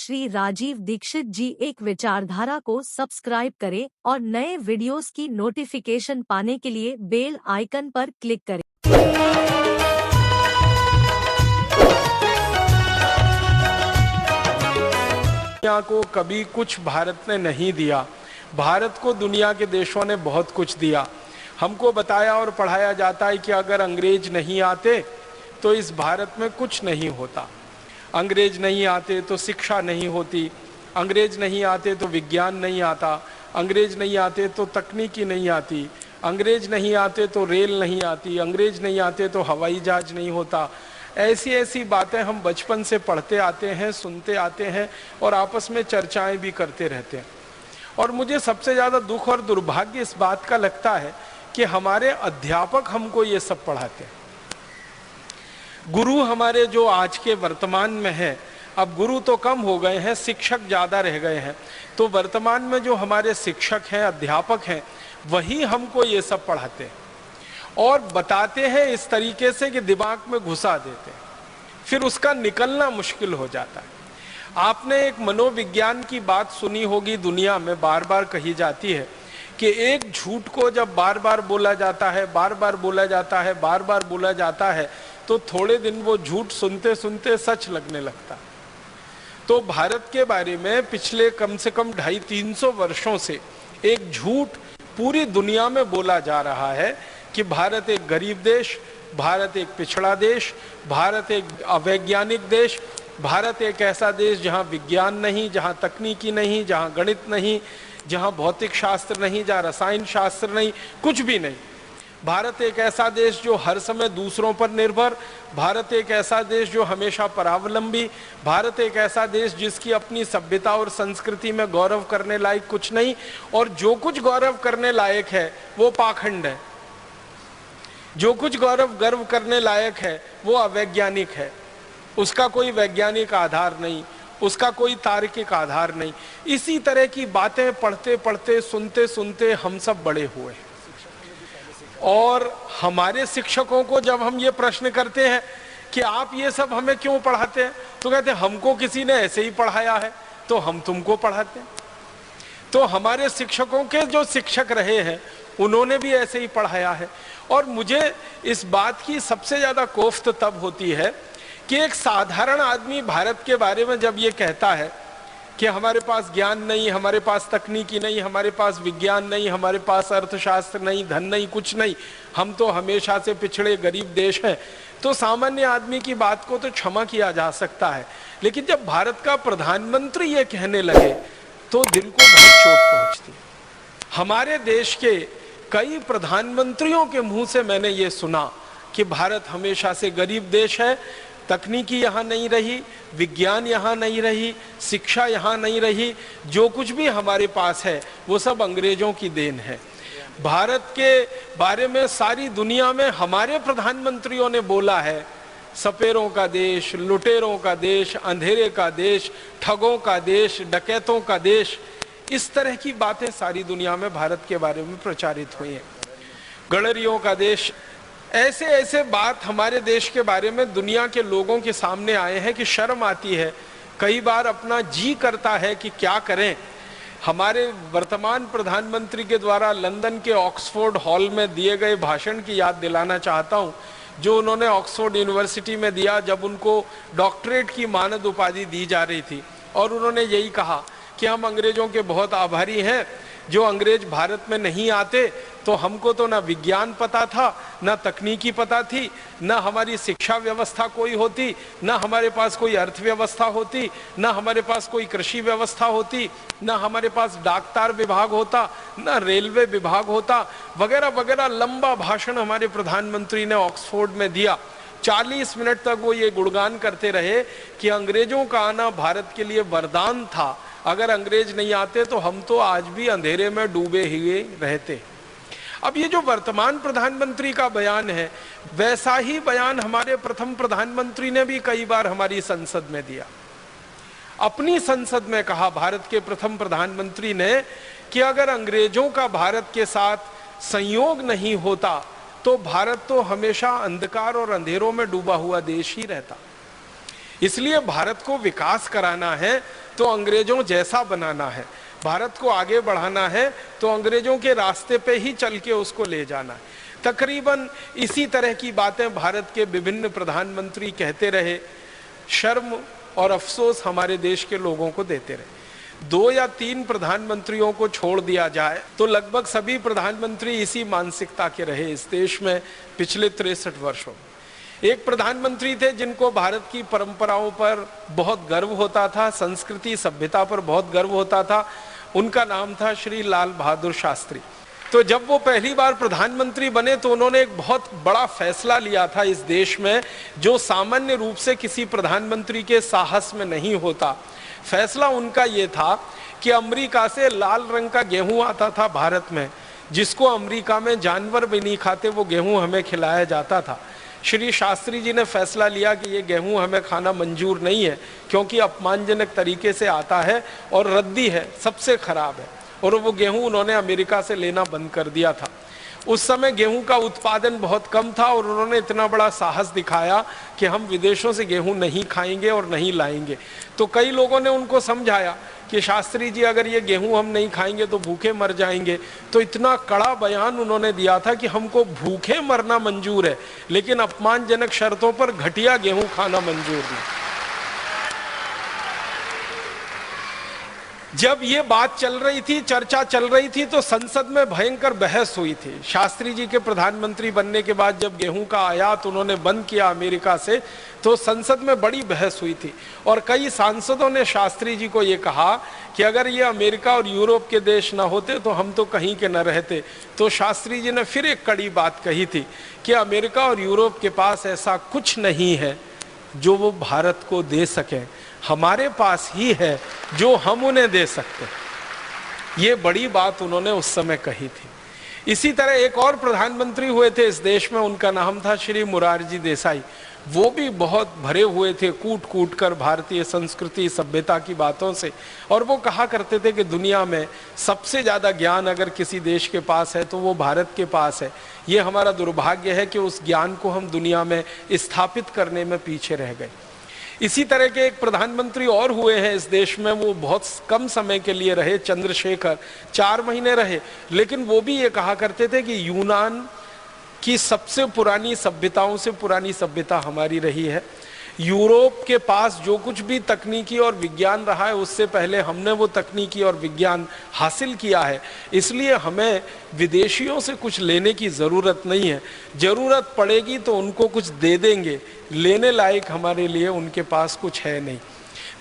श्री राजीव दीक्षित जी एक विचारधारा को सब्सक्राइब करें और नए वीडियोस की नोटिफिकेशन पाने के लिए बेल आइकन पर क्लिक करें। दुनिया को कभी कुछ भारत ने नहीं दिया। भारत को दुनिया के देशों ने बहुत कुछ दिया। हमको बताया और पढ़ाया जाता है कि अगर अंग्रेज नहीं आते तो इस भारत में कुछ नहीं होता। अंग्रेज नहीं आते तो शिक्षा नहीं होती, अंग्रेज नहीं आते तो विज्ञान नहीं आता, अंग्रेज नहीं आते तो तकनीकी नहीं आती, अंग्रेज नहीं आते तो रेल नहीं आती, अंग्रेज नहीं आते तो हवाई जहाज नहीं होता। ऐसी ऐसी बातें हम बचपन से पढ़ते आते हैं, सुनते आते हैं और आपस में चर्चाएं भी करते रहते हैं। और मुझे सबसे ज़्यादा दुख और दुर्भाग्य इस बात का लगता है कि हमारे अध्यापक हमको ये सब पढ़ाते हैं। गुरु हमारे जो आज के वर्तमान में है, अब गुरु तो कम हो गए हैं, शिक्षक ज़्यादा रह गए हैं, तो वर्तमान में जो हमारे शिक्षक हैं, अध्यापक हैं, वही हमको ये सब पढ़ाते हैं और बताते हैं इस तरीके से कि दिमाग में घुसा देते हैं, फिर उसका निकलना मुश्किल हो जाता है। आपने एक मनोविज्ञान की बात सुनी होगी, दुनिया में बार बार कही जाती है कि एक झूठ को जब बार बार बोला जाता है, बार बार बोला जाता है, बार बार बोला जाता है, तो थोड़े दिन वो झूठ सुनते सुनते सच लगने लगता। तो भारत के बारे में पिछले कम से कम 250-300 वर्षों से एक झूठ पूरी दुनिया में बोला जा रहा है कि भारत एक गरीब देश, भारत एक पिछड़ा देश, भारत एक अवैज्ञानिक देश, भारत एक ऐसा देश जहां विज्ञान नहीं, जहां तकनीकी नहीं, जहां गणित नहीं, जहां भौतिक शास्त्र नहीं, जहां रसायन शास्त्र नहीं, कुछ भी नहीं। भारत एक ऐसा देश जो हर समय दूसरों पर निर्भर, भारत एक ऐसा देश जो हमेशा परावलंबी, भारत एक ऐसा देश जिसकी अपनी सभ्यता और संस्कृति में गौरव करने लायक कुछ नहीं, और जो कुछ गौरव करने लायक है वो पाखंड है, जो कुछ गर्व करने लायक है वो अवैज्ञानिक है, उसका कोई वैज्ञानिक आधार नहीं, उसका कोई तार्किक आधार नहीं। इसी तरह की बातें पढ़ते पढ़ते, सुनते सुनते हम सब बड़े हुए। और हमारे शिक्षकों को जब हम ये प्रश्न करते हैं कि आप ये सब हमें क्यों पढ़ाते हैं, तो कहते हैं हमको किसी ने ऐसे ही पढ़ाया है तो हम तुमको पढ़ाते हैं। तो हमारे शिक्षकों के जो शिक्षक रहे हैं उन्होंने भी ऐसे ही पढ़ाया है। और मुझे इस बात की सबसे ज्यादा कोफ्त तब होती है कि एक साधारण आदमी भारत के बारे में जब ये कहता है कि हमारे पास ज्ञान नहीं, हमारे पास तकनीकी नहीं, हमारे पास विज्ञान नहीं, हमारे पास अर्थशास्त्र नहीं, धन नहीं, कुछ नहीं, हम तो हमेशा से पिछड़े गरीब देश हैं, तो सामान्य आदमी की बात को तो क्षमा किया जा सकता है। लेकिन जब भारत का प्रधानमंत्री ये कहने लगे तो दिल को बहुत चोट पहुंचती। हमारे देश के कई प्रधानमंत्रियों के मुंह से मैंने ये सुना कि भारत हमेशा से गरीब देश है, तकनीकी यहाँ नहीं रही, विज्ञान यहाँ नहीं रही, शिक्षा यहाँ नहीं रही, जो कुछ भी हमारे पास है वो सब अंग्रेजों की देन है। भारत के बारे में सारी दुनिया में हमारे प्रधानमंत्रियों ने बोला है, सपेरों का देश, लुटेरों का देश, अंधेरे का देश, ठगों का देश, डकैतों का देश, इस तरह की बातें सारी दुनिया में भारत के बारे में प्रचारित हुई हैं। गडरियों का देश, ऐसे ऐसे बात हमारे देश के बारे में दुनिया के लोगों के सामने आए हैं कि शर्म आती है। कई बार अपना जी करता है कि क्या करें। हमारे वर्तमान प्रधानमंत्री के द्वारा लंदन के ऑक्सफोर्ड हॉल में दिए गए भाषण की याद दिलाना चाहता हूं, जो उन्होंने ऑक्सफोर्ड यूनिवर्सिटी में दिया जब उनको डॉक्टरेट की मानद उपाधि दी जा रही थी। और उन्होंने यही कहा कि हम अंग्रेजों के बहुत आभारी हैं, जो अंग्रेज भारत में नहीं आते तो हमको तो ना विज्ञान पता था, ना तकनीकी पता थी, ना हमारी शिक्षा व्यवस्था कोई होती, ना हमारे पास कोई अर्थव्यवस्था होती, ना हमारे पास कोई कृषि व्यवस्था होती, ना हमारे पास डाकतार विभाग होता, ना रेलवे विभाग होता, वगैरह वगैरह। लंबा भाषण हमारे प्रधानमंत्री ने ऑक्सफोर्ड में दिया। 40 मिनट तक वो ये गुणगान करते रहे कि अंग्रेजों का आना भारत के लिए वरदान था, अगर अंग्रेज नहीं आते तो हम तो आज भी अंधेरे में डूबे हुए रहते। अब ये जो वर्तमान प्रधानमंत्री का बयान है, वैसा ही बयान हमारे प्रथम प्रधानमंत्री ने भी कई बार हमारी संसद में दिया। अपनी संसद में कहा भारत के प्रथम प्रधानमंत्री ने कि अगर अंग्रेजों का भारत के साथ संयोग नहीं होता तो भारत तो हमेशा अंधकार और अंधेरों में डूबा हुआ देश ही रहता। इसलिए भारत को विकास कराना है तो अंग्रेजों जैसा बनाना है, भारत को आगे बढ़ाना है तो अंग्रेजों के रास्ते पे ही चल के उसको ले जाना है। तकरीबन इसी तरह की बातें भारत के विभिन्न प्रधानमंत्री कहते रहे। शर्म और अफसोस हमारे देश के लोगों को देते रहे। 2 या 3 प्रधानमंत्रियों को छोड़ दिया जाए तो लगभग सभी प्रधानमंत्री इसी मानसिकता के रहे इस देश में पिछले 63 वर्षों में। एक प्रधानमंत्री थे जिनको भारत की परंपराओं पर बहुत गर्व होता था, संस्कृति सभ्यता पर बहुत गर्व होता था। उनका नाम था श्री लाल बहादुर शास्त्री। तो जब वो पहली बार प्रधानमंत्री बने तो उन्होंने एक बहुत बड़ा फैसला लिया था इस देश में, जो सामान्य रूप से किसी प्रधानमंत्री के साहस में नहीं होता। फैसला उनका ये था कि अमेरिका से लाल रंग का गेहूं आता था भारत में, जिसको अमेरिका में जानवर भी नहीं खाते, वो गेहूं हमें खिलाया जाता था। श्री शास्त्री जी ने फैसला लिया कि ये गेहूं हमें खाना मंजूर नहीं है, क्योंकि अपमानजनक तरीके से आता है और रद्दी है, सबसे खराब है। और वो गेहूं उन्होंने अमेरिका से लेना बंद कर दिया था। उस समय गेहूं का उत्पादन बहुत कम था और उन्होंने इतना बड़ा साहस दिखाया कि हम विदेशों से गेहूं नहीं खाएंगे और नहीं लाएंगे। तो कई लोगों ने उनको समझाया कि शास्त्री जी अगर ये गेहूं हम नहीं खाएंगे तो भूखे मर जाएंगे। तो इतना कड़ा बयान उन्होंने दिया था कि हमको भूखे मरना मंजूर है, लेकिन अपमानजनक शर्तों पर घटिया गेहूं खाना मंजूर नहीं। जब ये बात चल रही थी, चर्चा चल रही थी, तो संसद में भयंकर बहस हुई थी। शास्त्री जी के प्रधानमंत्री बनने के बाद जब गेहूं का आयात उन्होंने बंद किया अमेरिका से, तो संसद में बड़ी बहस हुई थी और कई सांसदों ने शास्त्री जी को ये कहा कि अगर ये अमेरिका और यूरोप के देश ना होते तो हम तो कहीं के न रहते। तो शास्त्री जी ने फिर एक कड़ी बात कही थी कि अमेरिका और यूरोप के पास ऐसा कुछ नहीं है जो वो भारत को दे सके, हमारे पास ही है जो हम उन्हें दे सकते हैं। ये बड़ी बात उन्होंने उस समय कही थी। इसी तरह एक और प्रधानमंत्री हुए थे इस देश में, उनका नाम था श्री मोरारजी देसाई। वो भी बहुत भरे हुए थे कूट कूट कर भारतीय संस्कृति सभ्यता की बातों से, और वो कहा करते थे कि दुनिया में सबसे ज्यादा ज्ञान अगर किसी देश के पास है तो वो भारत के पास है। ये हमारा दुर्भाग्य है कि उस ज्ञान को हम दुनिया में स्थापित करने में पीछे रह गए। इसी तरह के एक प्रधानमंत्री और हुए हैं इस देश में, वो बहुत कम समय के लिए रहे, चंद्रशेखर, 4 महीने रहे, लेकिन वो भी ये कहा करते थे कि यूनान की सबसे पुरानी सभ्यताओं से पुरानी सभ्यता हमारी रही है। यूरोप के पास जो कुछ भी तकनीकी और विज्ञान रहा है उससे पहले हमने वो तकनीकी और विज्ञान हासिल किया है, इसलिए हमें विदेशियों से कुछ लेने की ज़रूरत नहीं है। ज़रूरत पड़ेगी तो उनको कुछ दे देंगे, लेने लायक हमारे लिए उनके पास कुछ है नहीं।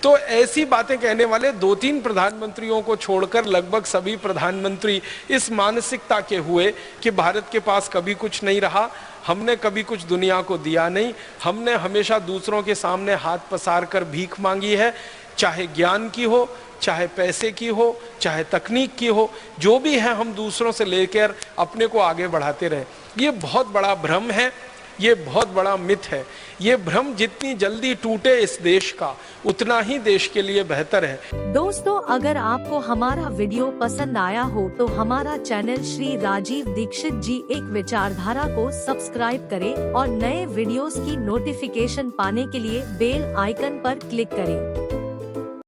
तो ऐसी बातें कहने वाले 2-3 प्रधानमंत्रियों को छोड़कर लगभग सभी प्रधानमंत्री इस मानसिकता के हुए कि भारत के पास कभी कुछ नहीं रहा, हमने कभी कुछ दुनिया को दिया नहीं, हमने हमेशा दूसरों के सामने हाथ पसार कर भीख मांगी है, चाहे ज्ञान की हो, चाहे पैसे की हो, चाहे तकनीक की हो, जो भी है हम दूसरों से लेकर अपने को आगे बढ़ाते रहे। ये बहुत बड़ा भ्रम है, ये बहुत बड़ा मिथ है। ये भ्रम जितनी जल्दी टूटे इस देश का, उतना ही देश के लिए बेहतर है। दोस्तों, अगर आपको हमारा वीडियो पसंद आया हो तो हमारा चैनल श्री राजीव दीक्षित जी एक विचारधारा को सब्सक्राइब करें और नए वीडियोस की नोटिफिकेशन पाने के लिए बेल आइकन पर क्लिक करें।